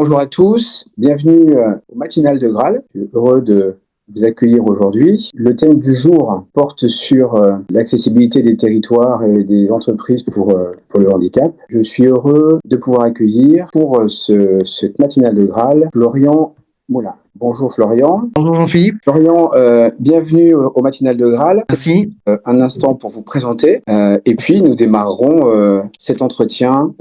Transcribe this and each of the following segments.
Bonjour à tous, bienvenue au matinal de Graal. Je suis heureux de vous accueillir aujourd'hui. Le thème du jour porte sur l'accessibilité des territoires et des entreprises pour le handicap. Je suis heureux de pouvoir accueillir pour cette matinale de Graal Florian Moulin. Bonjour Florian. Bonjour Jean-Philippe, Florian, bienvenue au matinal de Graal. merci. Un instant pour vous présenter et puis nous démarrerons cet entretien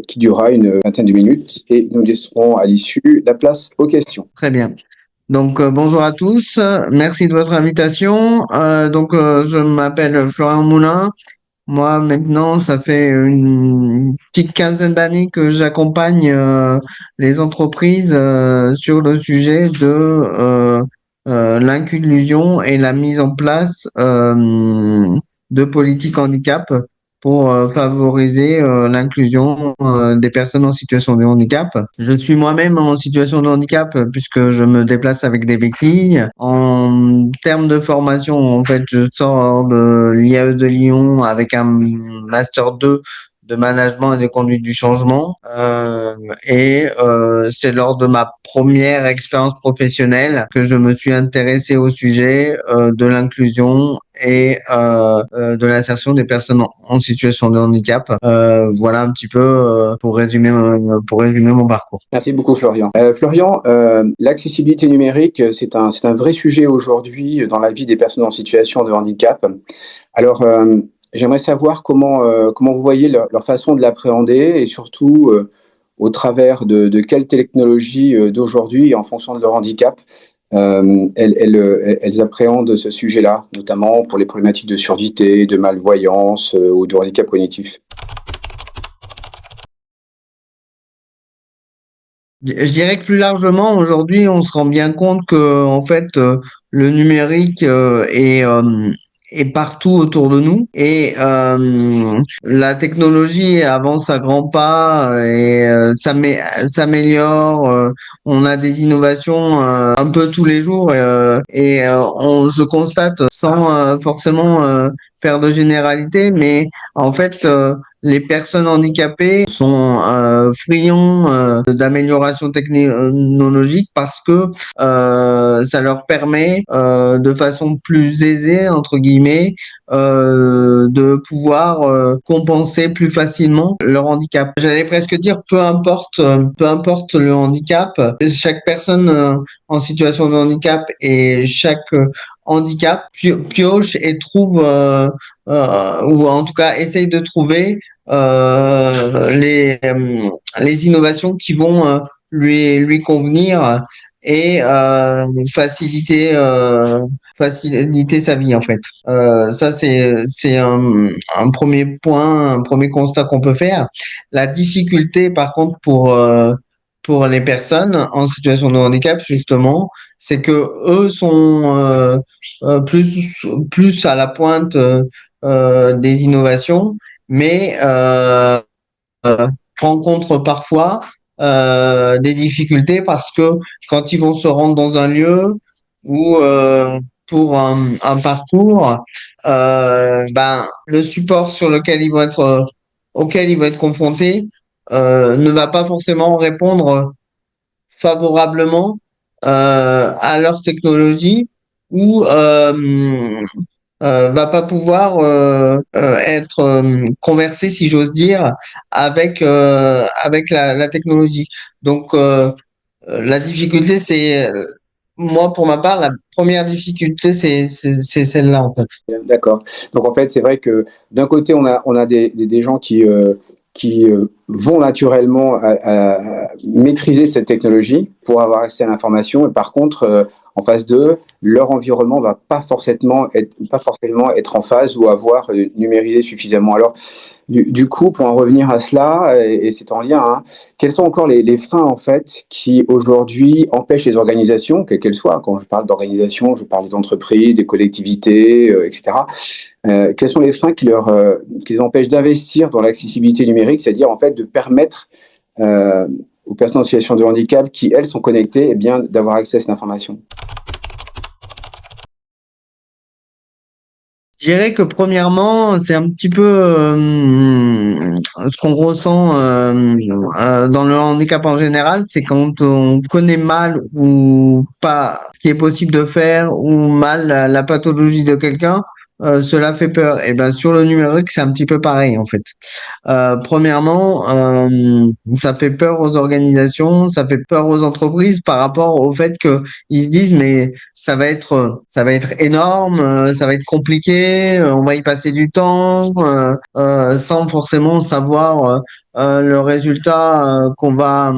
qui durera une vingtaine de minutes et nous laisserons à l'issue la place aux questions. Très bien. Donc bonjour à tous, merci de votre invitation. Je m'appelle Florian Moulin. Moi maintenant, ça fait une petite quinzaine d'années que j'accompagne les entreprises sur le sujet de l'inclusion et la mise en place de politiques handicap pour favoriser l'inclusion des personnes en situation de handicap. Je suis moi-même en situation de handicap puisque je me déplace avec des béquilles. En termes de formation, en fait, je sors de l'IAE de Lyon avec un master 2 de management et de conduite du changement. C'est lors de ma première expérience professionnelle que je me suis intéressé au sujet de l'inclusion et de l'insertion des personnes en situation de handicap. Voilà un petit peu pour résumer mon parcours. Merci beaucoup Florian. Florian, l'accessibilité numérique, c'est un vrai sujet aujourd'hui dans la vie des personnes en situation de handicap. Alors, j'aimerais savoir comment vous voyez leur façon de l'appréhender et surtout au travers de quelles technologies d'aujourd'hui et en fonction de leur handicap, elles appréhendent ce sujet-là, notamment pour les problématiques de surdité, de malvoyance ou de handicap cognitif. Je dirais que plus largement, aujourd'hui, on se rend bien compte que, en fait, le numérique est partout autour de nous et la technologie avance à grands pas et s'améliore. On a des innovations un peu tous les jours je constate sans forcément faire de généralité, mais en fait, les personnes handicapées sont friands d'amélioration technologique parce que ça leur permet de façon plus aisée, entre guillemets, de pouvoir compenser plus facilement leur handicap. J'allais presque dire peu importe le handicap, chaque personne en situation de handicap et chaque handicap pioche et trouve ou en tout cas essaye de trouver les innovations qui vont lui convenir et faciliter sa vie en fait. Ça c'est un premier point, un premier constat qu'on peut faire. La difficulté par contre pour les personnes en situation de handicap justement, c'est que eux sont plus à la pointe des innovations, mais rencontrent parfois des difficultés parce que quand ils vont se rendre dans un lieu ou pour un parcours, le support sur lequel ils vont être, auquel ils vont être confrontés ne va pas forcément répondre favorablement à leur technologie ou va pas pouvoir être conversé, si j'ose dire, avec la technologie. Donc, la difficulté, c'est, moi, pour ma part, la première difficulté, c'est celle-là, en fait. D'accord. Donc en fait, c'est vrai que d'un côté, on a des gens qui vont naturellement à maîtriser cette technologie pour avoir accès à l'information. Et par contre, en face d'eux, leur environnement va pas forcément être en phase ou avoir numérisé suffisamment. Alors, du coup, pour en revenir à cela, et c'est en lien, hein, quels sont encore les freins en fait qui aujourd'hui empêchent les organisations, quelles qu'elles soient, quand je parle d'organisation, je parle des entreprises, des collectivités, etc. Quels sont les freins qui les empêchent d'investir dans l'accessibilité numérique, c'est-à-dire en fait de permettre aux personnes en situation de handicap qui, elles, sont connectées, eh bien, d'avoir accès à cette information? Je dirais que premièrement, c'est un petit peu ce qu'on ressent dans le handicap en général, c'est quand on connaît mal ou pas ce qui est possible de faire ou mal la pathologie de quelqu'un, cela fait peur. Et ben sur le numérique, c'est un petit peu pareil en fait. Premièrement, ça fait peur aux organisations, ça fait peur aux entreprises par rapport au fait que ils se disent mais ça va être énorme, ça va être compliqué, on va y passer du temps, sans forcément savoir le résultat qu'on va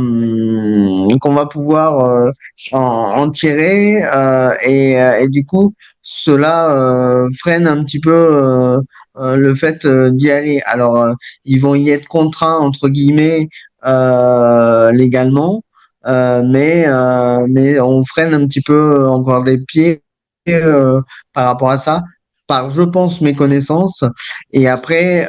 pouvoir en tirer, et du coup cela freine un petit peu le fait d'y aller. Alors, ils vont y être contraints, entre guillemets, légalement, mais on freine un petit peu encore des pieds par rapport à ça, par, je pense, mes connaissances. Et après,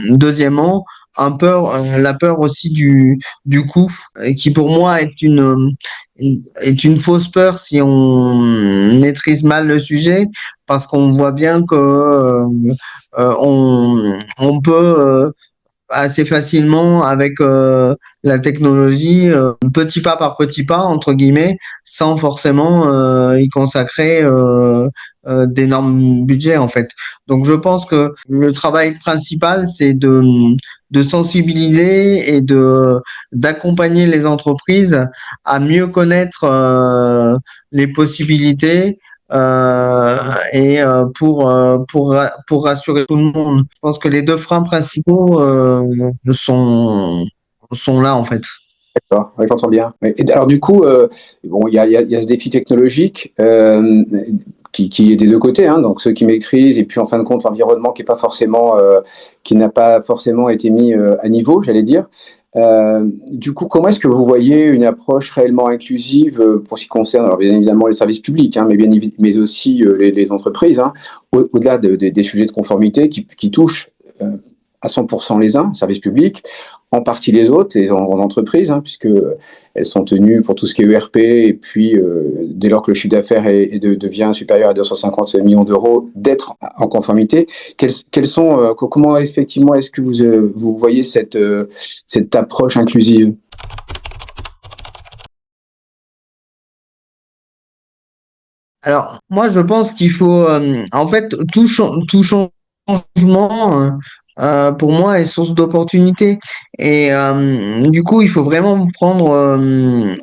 deuxièmement, la peur aussi du coût, qui pour moi est une fausse peur si on maîtrise mal le sujet, parce qu'on voit bien que on peut assez facilement avec la technologie, petit pas par petit pas, entre guillemets, sans forcément y consacrer d'énormes budgets, en fait. Donc, je pense que le travail principal, c'est de sensibiliser et d'accompagner les entreprises à mieux connaître les possibilités pour rassurer tout le monde. Je pense que les deux freins principaux sont là en fait. D'accord, ouais, j'entends bien. Ouais. Et alors du coup, bon, il y a ce défi technologique qui est des deux côtés, hein, donc ceux qui maîtrisent et puis en fin de compte l'environnement qui est pas forcément, qui n'a pas forcément été mis à niveau, j'allais dire. Du coup, comment est-ce que vous voyez une approche réellement inclusive pour ce qui concerne, alors bien évidemment les services publics, hein, mais aussi les entreprises, hein, au-delà des sujets de conformité qui touchent à 100% les uns, services publics, en partie les autres, les entreprises, hein, puisque elles sont tenues pour tout ce qui est ERP, et puis dès lors que le chiffre d'affaires devient supérieur à 250 millions d'euros, d'être en conformité. Comment effectivement est-ce que vous voyez cette approche inclusive? Alors, moi, je pense qu'il faut, en fait, tout changement, pour moi, est source d'opportunité. Et du coup, il faut vraiment prendre,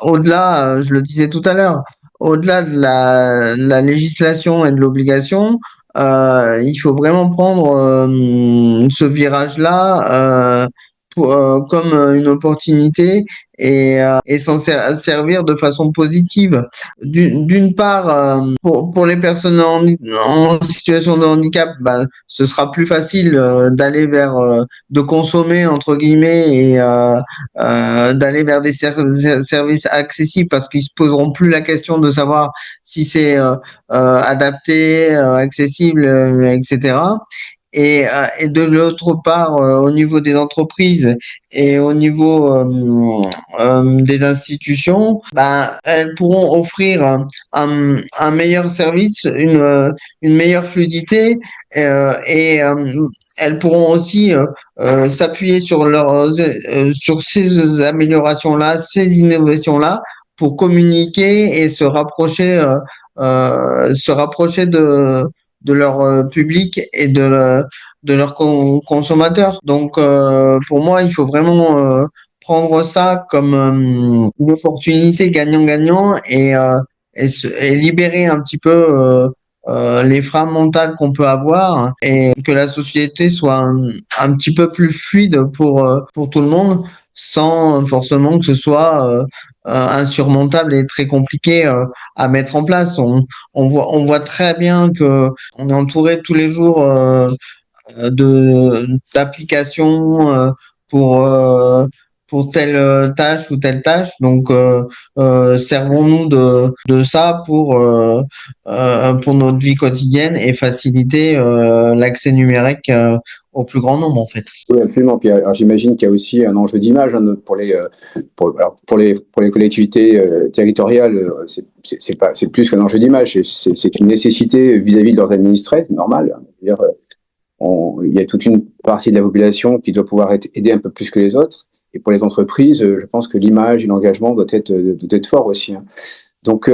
au-delà, je le disais tout à l'heure, au-delà de la législation et de l'obligation, il faut vraiment prendre ce virage-là comme une opportunité et servir de façon positive. D'une part, pour les personnes en situation de handicap, bah, ce sera plus facile d'aller vers, de consommer, entre guillemets, et d'aller vers des services accessibles parce qu'ils se poseront plus la question de savoir si c'est adapté, accessible, etc. Et de l'autre part, au niveau des entreprises et au niveau des institutions, bah, elles pourront offrir un meilleur service, une meilleure fluidité, elles pourront aussi s'appuyer sur ces améliorations-là, ces innovations-là pour communiquer et se rapprocher de leur public et de leurs consommateurs. Donc, pour moi, il faut vraiment prendre ça comme une opportunité gagnant-gagnant et libérer un petit peu les freins mentaux qu'on peut avoir et que la société soit un petit peu plus fluide pour tout le monde sans forcément que ce soit insurmontable et très compliqué à mettre en place. On voit très bien que on est entouré tous les jours d'applications pour telle tâche ou telle tâche. Donc, servons-nous de ça pour notre vie quotidienne et faciliter l'accès numérique au plus grand nombre, en fait. Oui, absolument. Puis, alors, j'imagine qu'il y a aussi un enjeu d'image hein, pour les collectivités territoriales. C'est plus qu'un enjeu d'image. C'est une nécessité vis-à-vis de leurs administrés, normal. Je veux dire, il y a toute une partie de la population qui doit pouvoir être aidée un peu plus que les autres. Et pour les entreprises, je pense que l'image et l'engagement doit être fort aussi, hein. Donc,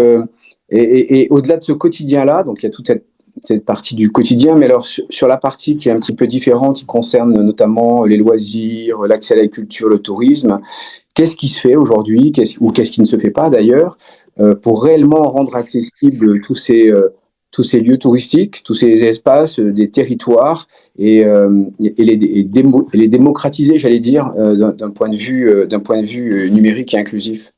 et au-delà de ce quotidien-là, donc il y a toute cette partie du quotidien, mais alors sur la partie qui est un petit peu différente, qui concerne notamment les loisirs, l'accès à la culture, le tourisme, qu'est-ce qui se fait aujourd'hui, ou qu'est-ce qui ne se fait pas d'ailleurs, pour réellement rendre accessibles tous ces lieux touristiques, tous ces espaces, des territoires, et les démocratiser, j'allais dire, d'un point de vue numérique et inclusif.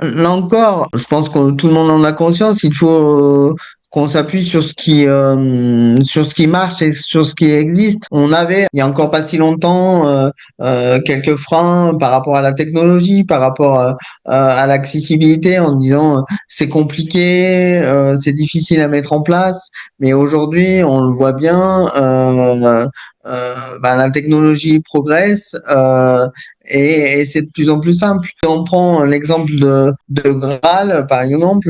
Là encore, je pense que tout le monde en a conscience. Il faut qu'on s'appuie sur ce qui marche et sur ce qui existe. On avait, il y a encore pas si longtemps, quelques freins par rapport à la technologie, par rapport à l'accessibilité, en disant c'est compliqué, c'est difficile à mettre en place. Mais aujourd'hui, on le voit bien. La technologie progresse. Et c'est de plus en plus simple. Si on prend l'exemple de Graal, par exemple,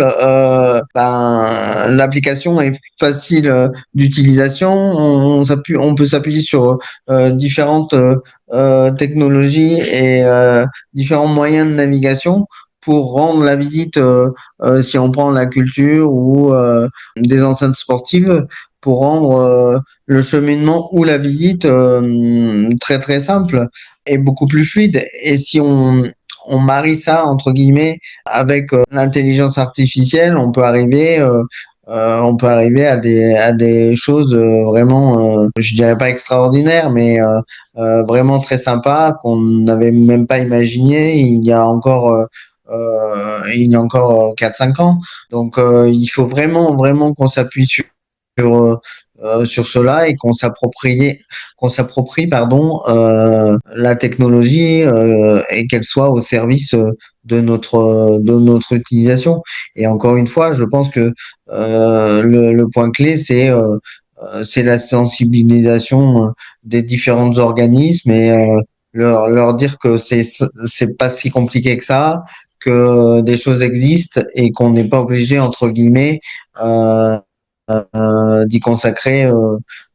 l'application est facile d'utilisation. On peut s'appuyer sur différentes technologies et différents moyens de navigation pour rendre la visite, si on prend la culture ou des enceintes sportives, pour rendre le cheminement ou la visite très très simple est beaucoup plus fluide. Et si on marie ça, entre guillemets, avec l'intelligence artificielle, on peut arriver à des choses vraiment, je dirais pas extraordinaires, mais vraiment très sympas qu'on n'avait même pas imaginé il y a encore 4-5 ans. Donc, il faut vraiment, vraiment qu'on s'appuie sur cela et qu'on s'approprie la technologie et qu'elle soit au service de notre utilisation. Et encore une fois, je pense que le point clé, c'est la sensibilisation des différents organismes et leur dire que c'est pas si compliqué que ça, que des choses existent et qu'on n'est pas obligé, entre guillemets, euh, d'y consacrer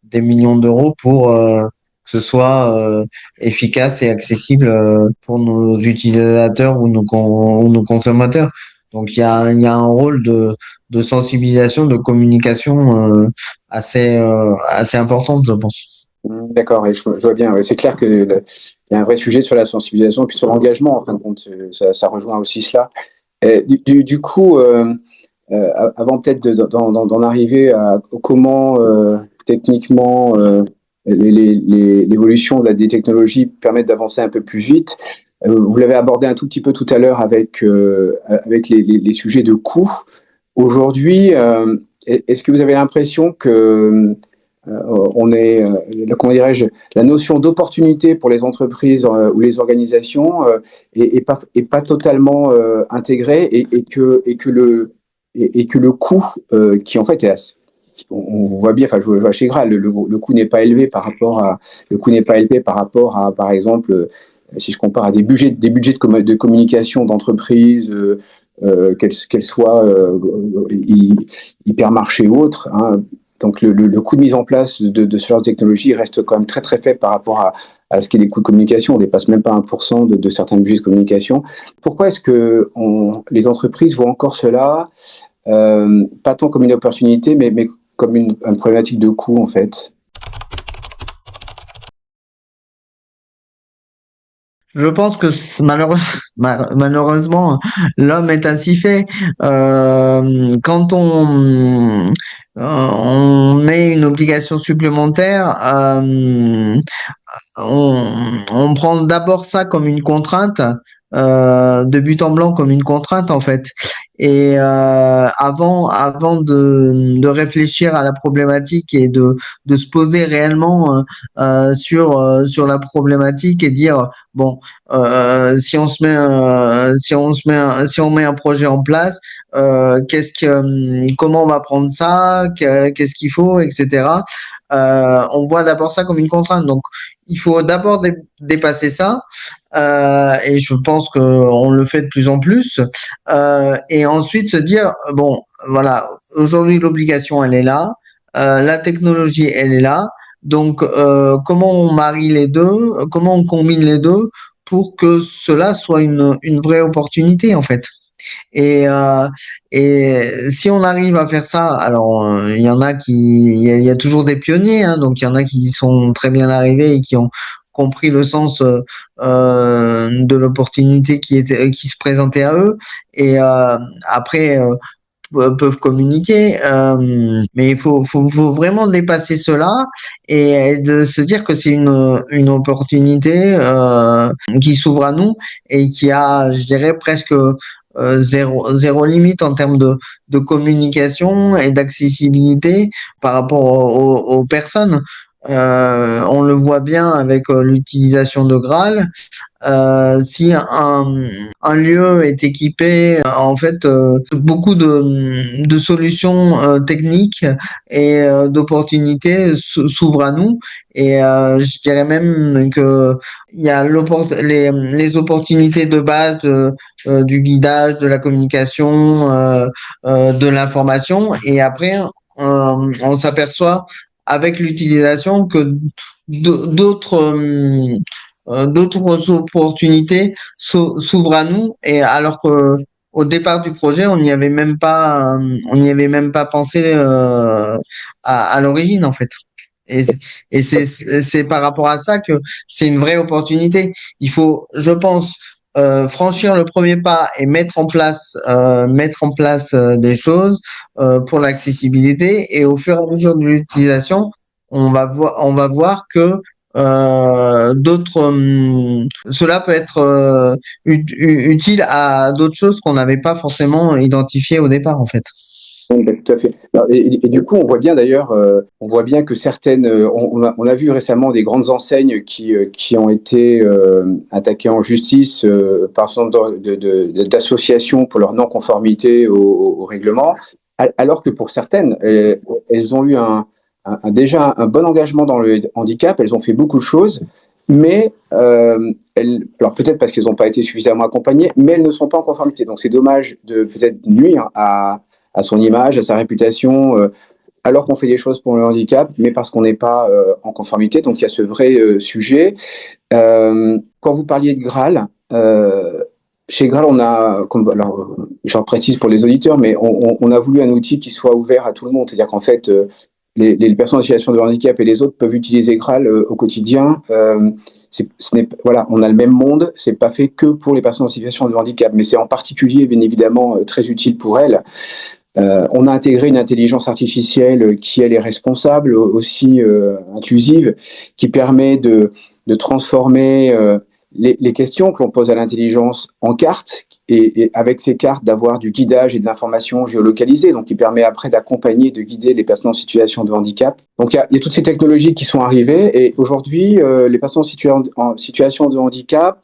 des millions d'euros pour que ce soit efficace et accessible pour nos utilisateurs ou nos consommateurs. Donc il y a un rôle de sensibilisation, de communication assez importante, je pense. D'accord, et je vois bien. Ouais, c'est clair qu'il y a un vrai sujet sur la sensibilisation et puis sur l'engagement, en fin de compte, ça rejoint aussi cela. Du coup, avant peut-être d'en arriver à comment techniquement l'évolution des technologies permettent d'avancer un peu plus vite, vous l'avez abordé un tout petit peu tout à l'heure avec les sujets de coût. Aujourd'hui, est-ce que vous avez l'impression que comment dirais-je, la notion d'opportunité pour les entreprises ou les organisations est pas totalement intégrée et que le coût qui en fait on voit bien, enfin je vois chez Graal, le coût n'est pas élevé par rapport à, par exemple, si je compare à des budgets de communication d'entreprise, qu'elles soient hypermarché ou autres, hein. Donc le coût de mise en place de ce genre de technologie reste quand même très très faible par rapport à ce qui est des coûts de communication. On ne dépasse même pas 1% de certains budgets de communication. Pourquoi est-ce que les entreprises voient encore cela, pas tant comme une opportunité, mais comme une problématique de coût en fait? Je pense que malheureusement, l'homme est ainsi fait. Quand on met une obligation supplémentaire, on prend d'abord ça comme une contrainte, de but en blanc comme une contrainte en fait. Et avant de réfléchir à la problématique et de se poser réellement sur la problématique et dire bon, si on met un projet en place, comment on va prendre ça, qu'est-ce qu'il faut, etc. On voit d'abord ça comme une contrainte. Donc il faut d'abord dépasser ça et je pense qu'on le fait de plus en plus. Et ensuite se dire, bon, voilà, aujourd'hui l'obligation elle est là, la technologie elle est là, donc comment on marie les deux, comment on combine les deux pour que cela soit une vraie opportunité en fait. Et, euh, et si on arrive à faire ça, alors il y en a il y a toujours des pionniers, hein, donc il y en a qui y sont très bien arrivés et qui ont compris le sens de l'opportunité qui se présentait à eux. Et après, peuvent communiquer, mais faut vraiment dépasser cela et de se dire que c'est une opportunité qui s'ouvre à nous et qui a, je dirais, presque zéro limite en termes de communication et d'accessibilité par rapport aux personnes. On le voit bien avec l'utilisation de Graal. Si un lieu est équipé, en fait, beaucoup de solutions techniques et d'opportunités s'ouvrent à nous. Et je dirais même que il y a les opportunités de base du guidage, de la communication, de l'information. Et après, on s'aperçoit avec l'utilisation que d'autres opportunités s'ouvrent à nous et alors que au départ du projet on n'y avait même pas pensé à l'origine en fait et c'est par rapport à ça que c'est une vraie opportunité. Il faut, je pense, franchir le premier pas et mettre en place des choses pour l'accessibilité et au fur et à mesure de l'utilisation on va voir que cela peut être utile à d'autres choses qu'on n'avait pas forcément identifiées au départ, en fait. Oui, tout à fait. Alors, et du coup, on voit bien d'ailleurs, on voit bien que certaines, on a vu récemment des grandes enseignes qui ont été attaquées en justice par son d'associations pour leur non-conformité au règlement, alors que pour certaines, elles ont eu déjà un bon engagement dans le handicap, elles ont fait beaucoup de choses, mais alors peut-être parce qu'elles n'ont pas été suffisamment accompagnées, mais elles ne sont pas en conformité. Donc c'est dommage de peut-être nuire à son image, à sa réputation, alors qu'on fait des choses pour le handicap, mais parce qu'on n'est pas en conformité. Donc il y a ce vrai sujet. Quand vous parliez de Graal, chez Graal, on a, alors j'en précise pour les auditeurs, mais on a voulu un outil qui soit ouvert à tout le monde. C'est-à-dire qu'en fait, les personnes en situation de handicap et les autres peuvent utiliser Graal au quotidien. Voilà, on a le même monde, c'est pas fait que pour les personnes en situation de handicap, mais c'est en particulier, bien évidemment, très utile pour elles. On a intégré une intelligence artificielle qui, elle, est responsable, aussi inclusive, qui permet de transformer les questions que l'on pose à l'intelligence en cartes et avec ces cartes d'avoir du guidage et de l'information géolocalisée, donc qui permet après d'accompagner, de guider les personnes en situation de handicap. Donc il y a toutes ces technologies qui sont arrivées et aujourd'hui, les personnes en situation de handicap,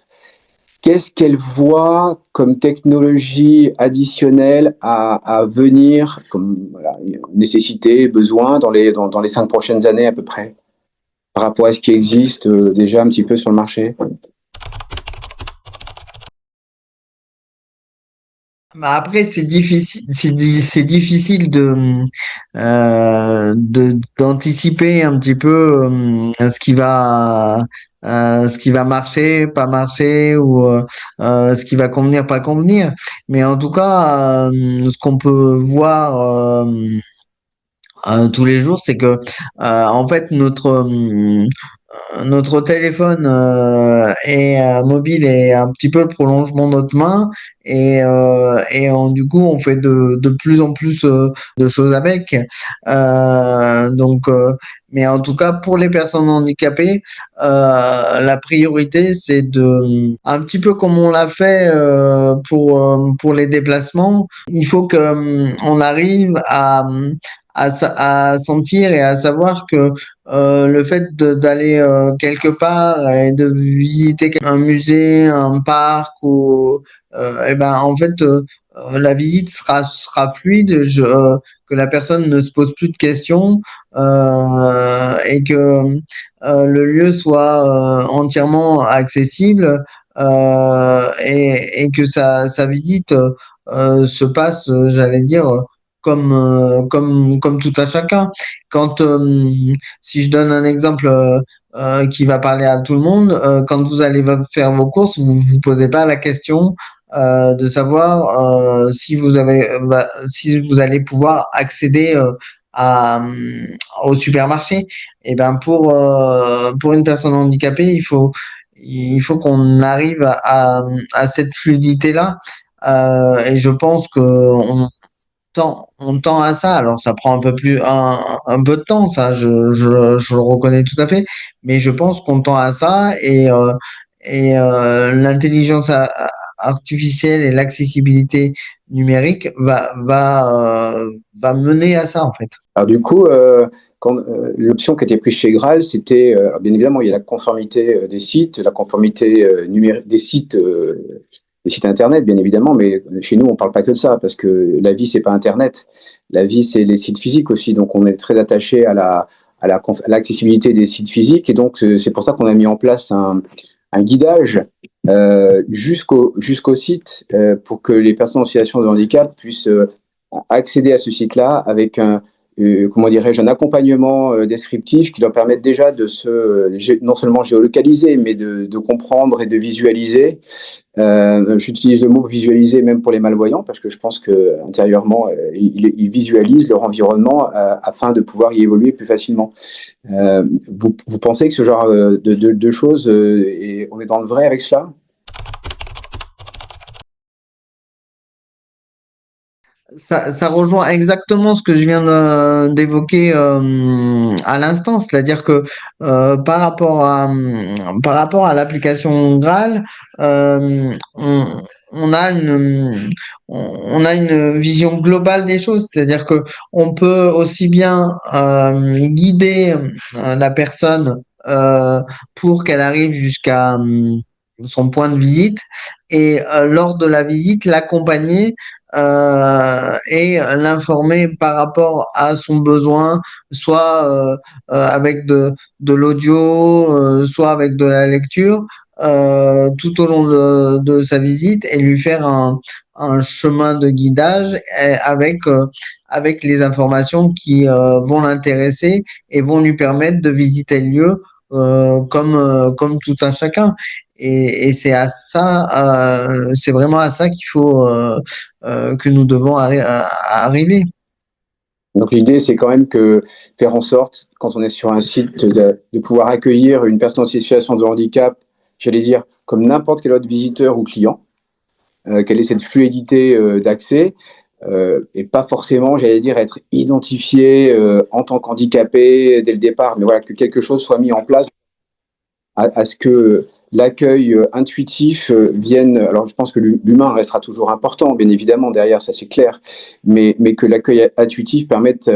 qu'est-ce qu'elle voit comme technologie additionnelle à venir, comme voilà, nécessité, besoin dans les 5 prochaines années à peu près, par rapport à ce qui existe déjà un petit peu sur le marché? Bah après, c'est difficile d'anticiper un petit peu ce qui va marcher, pas marcher ou ce qui va convenir, pas convenir. Mais en tout cas, ce qu'on peut voir tous les jours, c'est que en fait notre téléphone mobile est un petit peu le prolongement de notre main du coup on fait de plus en plus de choses avec. Donc, mais en tout cas pour les personnes handicapées, la priorité c'est de un petit peu comme on l'a fait pour les déplacements. Il faut que on arrive à sentir et à savoir que le fait d'aller quelque part et de visiter un musée, un parc ou eh ben en fait la visite sera fluide, que la personne ne se pose plus de questions et que le lieu soit entièrement accessible et que sa visite se passe, j'allais dire, comme tout à chacun. Quand, si je donne un exemple qui va parler à tout le monde, quand vous allez faire vos courses, vous vous posez pas la question de savoir si vous allez pouvoir accéder au supermarché. Et ben pour une personne handicapée, il faut qu'on arrive à cette fluidité-là. Et je pense que on tend à ça. Alors, ça prend un peu de temps, ça, je le reconnais tout à fait. Mais je pense qu'on tend à ça et l'intelligence artificielle et l'accessibilité numérique va mener à ça, en fait. Alors du coup, l'option qui a été prise chez Graal, c'était, alors, bien évidemment, il y a la conformité des sites, la conformité numérique des sites Internet, bien évidemment, mais chez nous, on ne parle pas que de ça, parce que la vie, c'est pas Internet. La vie, c'est les sites physiques aussi. Donc, on est très attaché à l'accessibilité des sites physiques. Et donc, c'est pour ça qu'on a mis en place un guidage jusqu'au site pour que les personnes en situation de handicap puissent accéder à ce site-là avec comment dirais-je, un accompagnement descriptif qui leur permette déjà de non seulement géolocaliser, mais de comprendre et de visualiser. J'utilise le mot visualiser même pour les malvoyants parce que je pense que intérieurement, ils visualisent leur environnement afin de pouvoir y évoluer plus facilement. Vous pensez que ce genre de choses, on est dans le vrai avec cela? Ça rejoint exactement ce que je viens d'évoquer à l'instant, c'est-à-dire que par rapport à l'application Graal, on a on a une vision globale des choses, c'est-à-dire que on peut aussi bien guider la personne pour qu'elle arrive jusqu'à son point de visite et lors de la visite l'accompagner et l'informer par rapport à son besoin, soit avec de l'audio, soit avec de la lecture, tout au long de sa visite et lui faire un chemin de guidage avec les informations qui vont l'intéresser et vont lui permettre de visiter le lieu comme tout un chacun. Et c'est vraiment à ça qu'il faut que nous devons arriver. Donc l'idée, c'est quand même que faire en sorte, quand on est sur un site, de pouvoir accueillir une personne en situation de handicap, j'allais dire, comme n'importe quel autre visiteur ou client, quelle est cette fluidité d'accès, et pas forcément, j'allais dire, être identifié en tant qu'handicapé dès le départ, mais voilà, que quelque chose soit mis en place à ce que l'accueil intuitif vienne. Alors, je pense que l'humain restera toujours important, bien évidemment, derrière, ça c'est clair, mais que l'accueil intuitif permette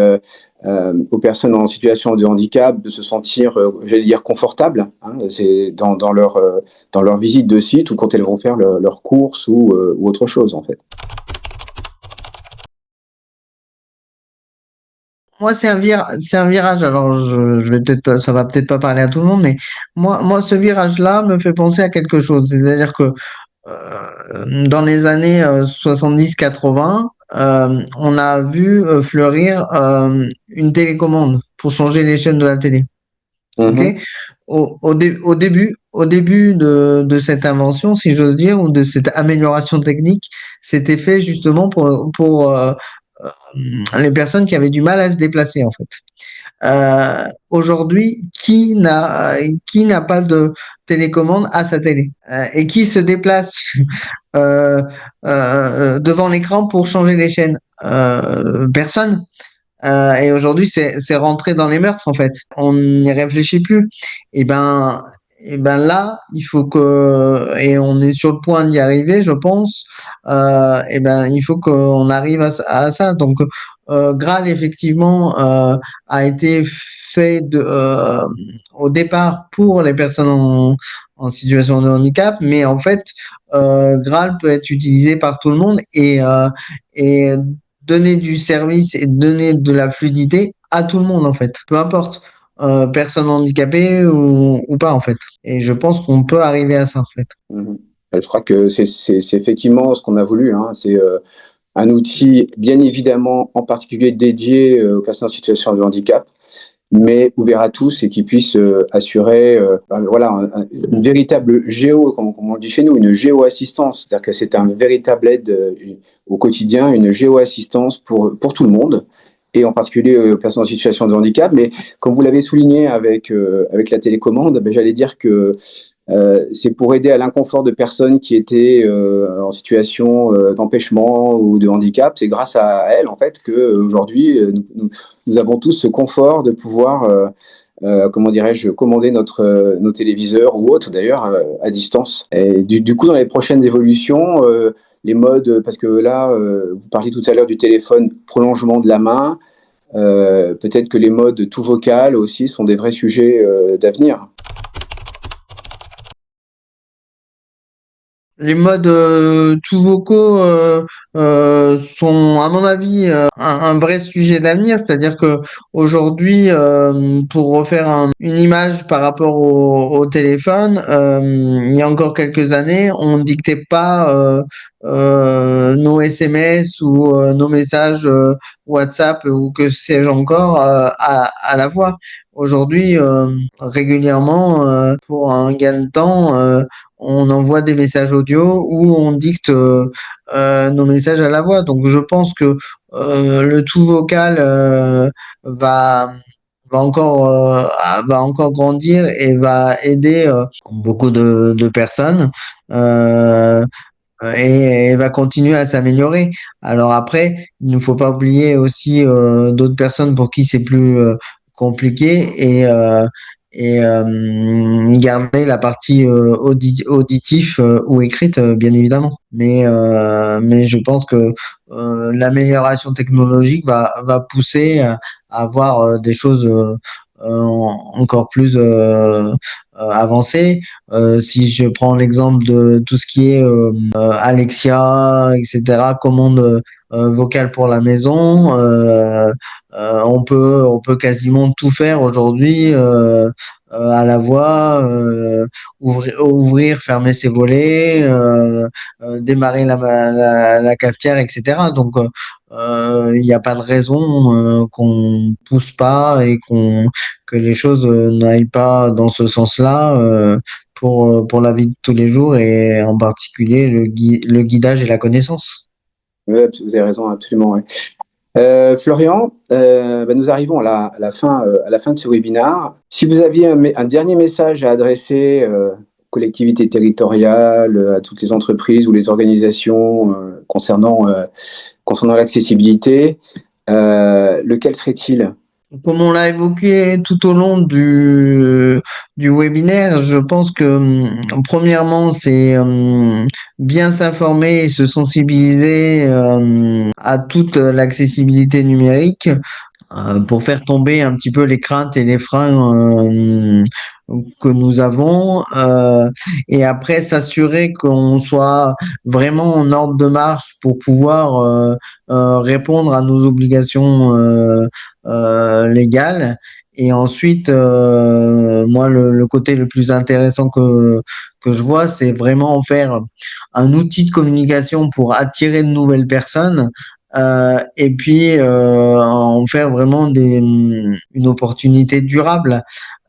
aux personnes en situation de handicap de se sentir, j'allais dire, confortables, hein, c'est dans leur visite de site ou quand elles vont faire leurs courses ou autre chose, en fait. Moi, c'est un virage. Alors, je vais peut-être pas, ça va peut-être pas parler à tout le monde, mais moi, ce virage-là me fait penser à quelque chose. C'est-à-dire que dans les années 70-80, on a vu fleurir une télécommande pour changer les chaînes de la télé. Ok? Mhm. Au début de cette invention, si j'ose dire, ou de cette amélioration technique, c'était fait justement pour les personnes qui avaient du mal à se déplacer, en fait. Aujourd'hui, qui n'a pas de télécommande à sa télé et qui se déplace euh, devant l'écran pour changer les chaînes? Personne. Et aujourd'hui, c'est rentré dans les mœurs en fait. On n'y réfléchit plus. Et ben là, il faut que et on est sur le point d'y arriver, je pense. Et ben il faut qu'on arrive à ça. Donc Graal effectivement a été fait au départ pour les personnes en situation de handicap, mais en fait Graal peut être utilisé par tout le monde et donner du service et donner de la fluidité à tout le monde en fait, peu importe, personne handicapée ou pas en fait. et je pense qu'on peut arriver à ça en fait. Mhm. Je crois que c'est effectivement ce qu'on a voulu, hein. C'est un outil, bien évidemment, en particulier dédié aux personnes en situation de handicap, mais ouvert à tous et qui puisse assurer voilà, une véritable comme on dit chez nous, une géo-assistance. C'est-à-dire que c'est un véritable aide au quotidien, une géo-assistance pour tout le monde, et en particulier aux personnes en situation de handicap. Mais comme vous l'avez souligné avec la télécommande, ben, j'allais dire que c'est pour aider à l'inconfort de personnes qui étaient en situation d'empêchement ou de handicap. C'est grâce à elles, en fait, qu'aujourd'hui, nous avons tous ce confort de pouvoir, comment dirais-je, commander nos téléviseurs ou autres, d'ailleurs, à distance. Et du coup, dans les prochaines évolutions, les modes, parce que là, vous parliez tout à l'heure du téléphone prolongement de la main, peut-être que les modes tout vocal aussi sont des vrais sujets d'avenir. Les modes tout vocaux sont, à mon avis, un vrai sujet d'avenir. C'est-à-dire que aujourd'hui, pour refaire une image par rapport au téléphone, il y a encore quelques années, on ne dictait pas nos SMS ou nos messages WhatsApp ou que sais-je encore à la voix. Aujourd'hui, régulièrement, pour un gain de temps, on envoie des messages audio ou on dicte nos messages à la voix. Donc je pense que le tout vocal va va encore grandir et va aider beaucoup de personnes. Euh, et va continuer à s'améliorer. Alors après, il ne faut pas oublier aussi d'autres personnes pour qui c'est plus compliqué et garder la partie auditif ou écrite, bien évidemment. Mais je pense que l'amélioration technologique va pousser à avoir des choses encore plus avancées. Si je prends l'exemple de tout ce qui est Alexia, etc., commande vocale pour la maison, on peut quasiment tout faire aujourd'hui à la voix, ouvrir, fermer ses volets, démarrer la cafetière, etc. Donc, il n'y a pas de raison qu'on pousse pas et que les choses n'aillent pas dans ce sens-là pour la vie de tous les jours et en particulier le guidage et la connaissance. Oui, vous avez raison, absolument. Ouais. Florian, bah, nous arrivons à la fin de ce webinaire. Si vous aviez un dernier message à adresser aux collectivités territoriales, à toutes les entreprises ou les organisations concernant l'accessibilité, lequel serait-il? Comme on l'a évoqué tout au long du webinaire, je pense que premièrement, c'est bien s'informer et se sensibiliser à toute l'accessibilité numérique pour faire tomber un petit peu les craintes et les freins que nous avons et après s'assurer qu'on soit vraiment en ordre de marche pour pouvoir répondre à nos obligations légales. Et ensuite, moi, le côté le plus intéressant que je vois, c'est vraiment en faire un outil de communication pour attirer de nouvelles personnes et puis en faire vraiment une opportunité durable.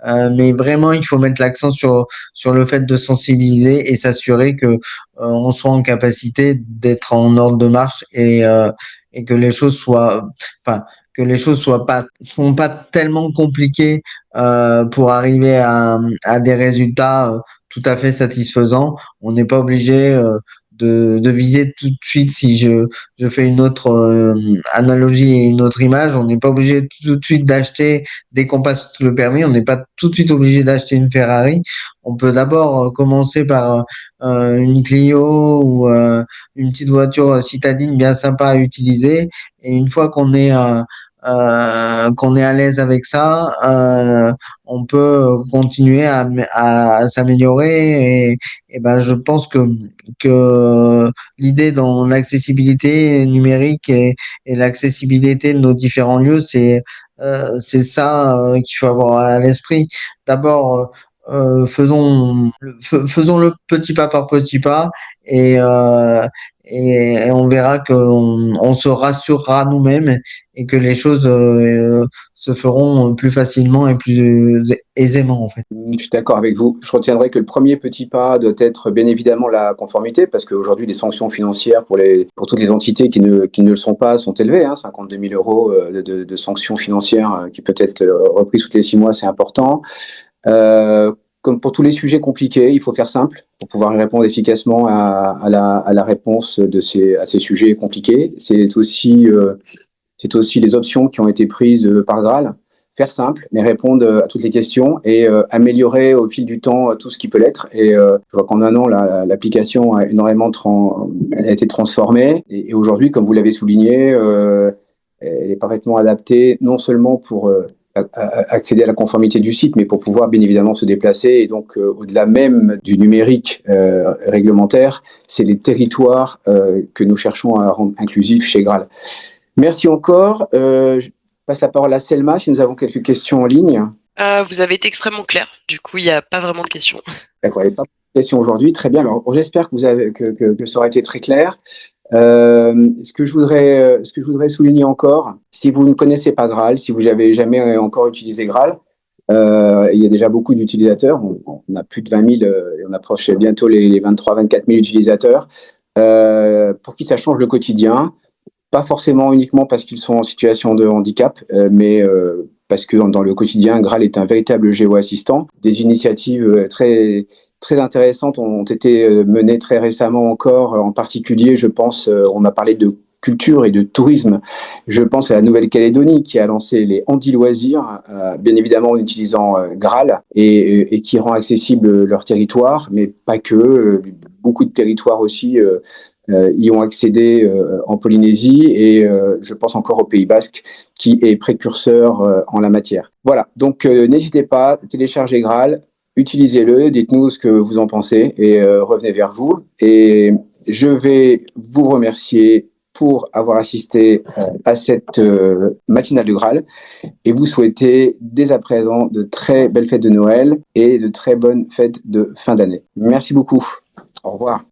Mais vraiment, il faut mettre l'accent sur le fait de sensibiliser et s'assurer que on soit en capacité d'être en ordre de marche et que les choses soient, enfin, que les choses sont pas tellement compliquées pour arriver à des résultats tout à fait satisfaisants. On n'est pas obligé de viser tout de suite si je fais une autre analogie et une autre image. On n'est pas obligé tout de suite d'acheter, dès qu'on passe le permis, on n'est pas tout de suite obligé d'acheter une Ferrari. On peut d'abord commencer par une Clio ou une petite voiture citadine bien sympa à utiliser. Et une fois qu'on est à l'aise avec ça, on peut continuer à s'améliorer et ben je pense que l'idée dans l'accessibilité numérique et l'accessibilité de nos différents lieux, c'est ça qu'il faut avoir à l'esprit. D'abord, faisons le petit pas par petit pas et, euh, et on verra qu'on se rassurera nous-mêmes et que les choses se feront plus facilement et plus aisément en fait. Je suis d'accord avec vous. Je retiendrai que le premier petit pas doit être bien évidemment la conformité, parce qu'aujourd'hui, les sanctions financières pour toutes les entités qui ne le sont pas sont élevées. 52 000 euros de sanctions financières qui peut être reprises toutes les 6 mois, c'est important. Euh, Comme pour tous les sujets compliqués, il faut faire simple pour pouvoir répondre efficacement à la réponse à ces sujets compliqués. C'est aussi les options qui ont été prises par Graal. Faire simple, mais répondre à toutes les questions et améliorer au fil du temps tout ce qui peut l'être. Et je vois qu'en un an, l'application a énormément a été transformée. Et aujourd'hui, comme vous l'avez souligné, elle est parfaitement adaptée, non seulement pour accéder à la conformité du site, mais pour pouvoir bien évidemment se déplacer. Et donc, au-delà même du numérique réglementaire, c'est les territoires que nous cherchons à rendre inclusifs chez Graal. Merci encore. Je passe la parole à Selma si nous avons quelques questions en ligne. Vous avez été extrêmement clair. Du coup, il n'y a pas vraiment de questions. D'accord, il n'y a pas de questions aujourd'hui. Très bien. Alors, j'espère que ça aura été très clair. Ce que je voudrais souligner encore, si vous ne connaissez pas Graal, si vous n'avez jamais encore utilisé Graal, il y a déjà beaucoup d'utilisateurs. On a plus de 20 000 et on approche bientôt les 23-24 000 utilisateurs pour qui ça change le quotidien. Pas forcément uniquement parce qu'ils sont en situation de handicap, mais parce que dans le quotidien, Graal est un véritable géo-assistant. Des initiatives très, très intéressantes ont été menées très récemment encore. En particulier, je pense, on a parlé de culture et de tourisme. Je pense à la Nouvelle-Calédonie qui a lancé les Handi Loisirs, bien évidemment en utilisant Graal et qui rend accessible leur territoire, mais pas que. Beaucoup de territoires aussi y ont accédé en Polynésie et je pense encore au Pays Basque qui est précurseur en la matière. Voilà, donc n'hésitez pas, téléchargez Graal, utilisez-le, dites-nous ce que vous en pensez et revenez vers vous. Et je vais vous remercier pour avoir assisté à cette matinale de Graal et vous souhaiter dès à présent de très belles fêtes de Noël et de très bonnes fêtes de fin d'année. Merci beaucoup. Au revoir.